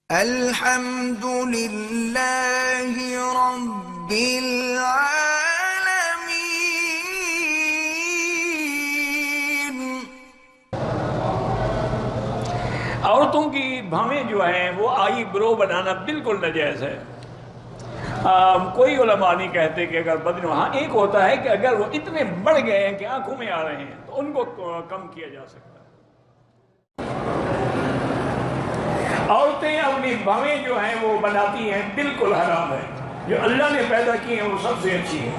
الحمد للہ رب العالمین۔ عورتوں کی بھاویں جو ہیں وہ آئی برو بنانا بالکل ناجائز ہے۔ کوئی علماء نہیں کہتے کہ اگر بدن، ہاں ایک ہوتا ہے کہ اگر وہ اتنے بڑھ گئے ہیں کہ آنکھوں میں آ رہے ہیں تو ان کو کم کیا جا سکتا ہے۔ عورتیں اپنی بھاویں جو ہیں وہ بناتی ہیں بالکل حرام ہے۔ جو اللہ نے پیدا کی ہیں وہ سب سے اچھی ہے،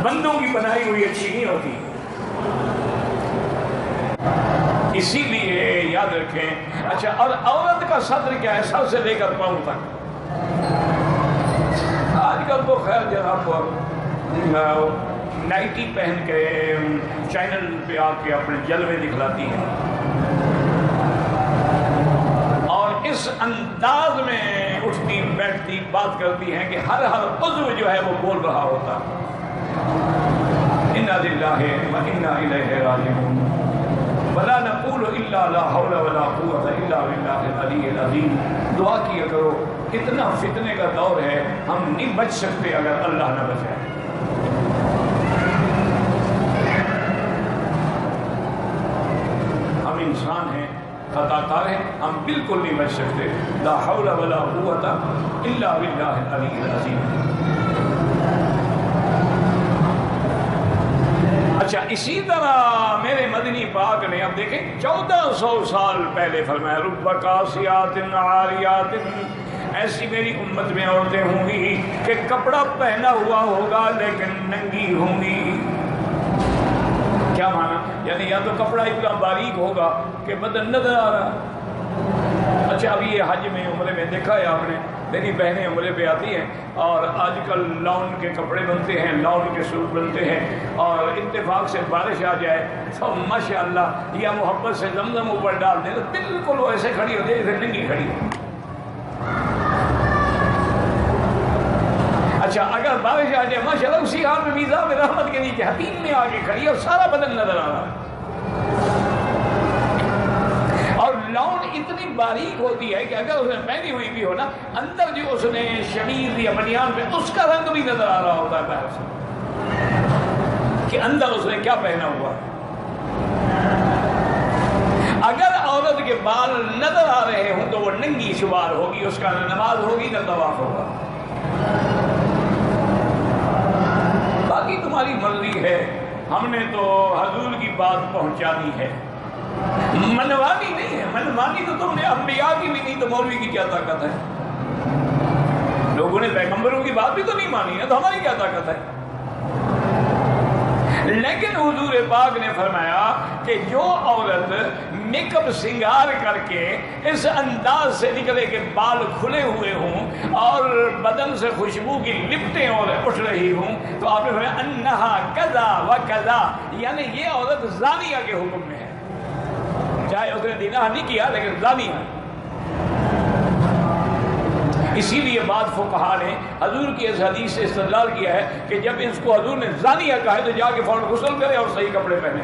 بندوں کی بنائی ہوئی اچھی نہیں ہوتی۔ اسی لیے یاد رکھیں۔ اچھا، اور عورت کا صدر کیا ہے؟ سر سے لے کر پاؤں تک۔ آج کل تو خیر جناب نائٹی پہن کے چینل پہ آ کے اپنے جلوے دکھلاتی ہیں اور اس انداز میں اٹھتی بیٹھتی بات کرتی ہیں کہ ہر عضو جو ہے وہ بول رہا ہوتا۔ انا للہ و انا الیہ راجعون، ولا نقول الا لا حول ولا قوة الا باللہ العلی العظیم۔ دعا کیا کرو، اتنا فتنے کا دور ہے، ہم نہیں بچ سکتے اگر اللہ نہ بچائے۔ ہم انسان ہیں، خطا کار ہیں، ہم بالکل نہیں بچ سکتے۔ لا حول ولا قوة الا باللہ العلی العظیم۔ اچھا، اسی طرح میرے مدنی پاک نے اب دیکھیں 1400 سال پہلے فرمایا رب کاسیات عاریات، ایسی میری امت میں عورتیں ہوں گی کہ کپڑا پہنا ہوا ہوگا لیکن ننگی ہوں گی۔ کیا مانا؟ یعنی یا تو کپڑا اتنا باریک ہوگا کہ بدن نظر آ رہا۔ اچھا، ابھی یہ حج میں عمرے میں دیکھا ہے آپ نے، میری بہنیں عمرے پہ آتی ہیں اور آج کل لاؤن کے کپڑے بنتے ہیں، لاؤن کے سوٹ بنتے ہیں، اور اتفاق سے بارش آ جائے تو ماشاءاللہ یا محبت سے زمزم اوپر ڈال دیں تو بالکل وہ ایسے کھڑی ہوتی ہے جیسے ننگی کھڑی ہو۔ اچھا، اگر بارش آ جائے ماشاءاللہ اسی حال میں میزاب رحمت کے نیچے حتیم میں آ کے کھڑی ہے اور سارا بدن نظر آ رہا ہے۔ اور لاؤن اتنی باریک ہوتی ہے کہ اگر اس نے پہنی ہوئی بھی ہو نا، اندر جو اس نے شمیر یا بنیان پہ اس کا رنگ بھی نظر آ رہا ہوتا ہے باہر سے کہ اندر اس نے کیا پہنا ہوا۔ اگر عورت کے بال نظر آ رہے ہوں تو وہ ننگی شمار ہوگی، اس کا نہ نماز ہوگی نہ طواف ہوگا۔ باقی تمہاری مرضی ہے، ہم نے تو حضور کی بات پہنچانی ہے، منوانی نہیں ہے۔ منوانی تو تم نے انبیاء کی بھی نہیں تو مولوی کی کیا طاقت ہے؟ لوگوں نے پیغمبروں کی بات بھی تو نہیں مانی ہے تو ہماری کیا طاقت ہے؟ لیکن حضور پاک نے فرمایا کہ جو عورت میک اپ سنگار کر کے اس انداز سے نکلے کہ بال کھلے ہوئے ہوں اور بدن سے خوشبو کی لپٹیں اور اٹھ رہی ہوں تو آپ نے فرمایا انہا کذا و کذا، یعنی یہ عورت زانیہ کے حکم میں ہے، چاہے اس نے نکاح نہیں کیا لیکن زانی ہے۔ اسی لیے بعض فقہا نے حضور کی اس حدیث سے استدلال کیا ہے کہ جب اس کو حضور نے زانیہ کہا ہے تو جا کے فوراً غسل کرے اور صحیح کپڑے پہنے۔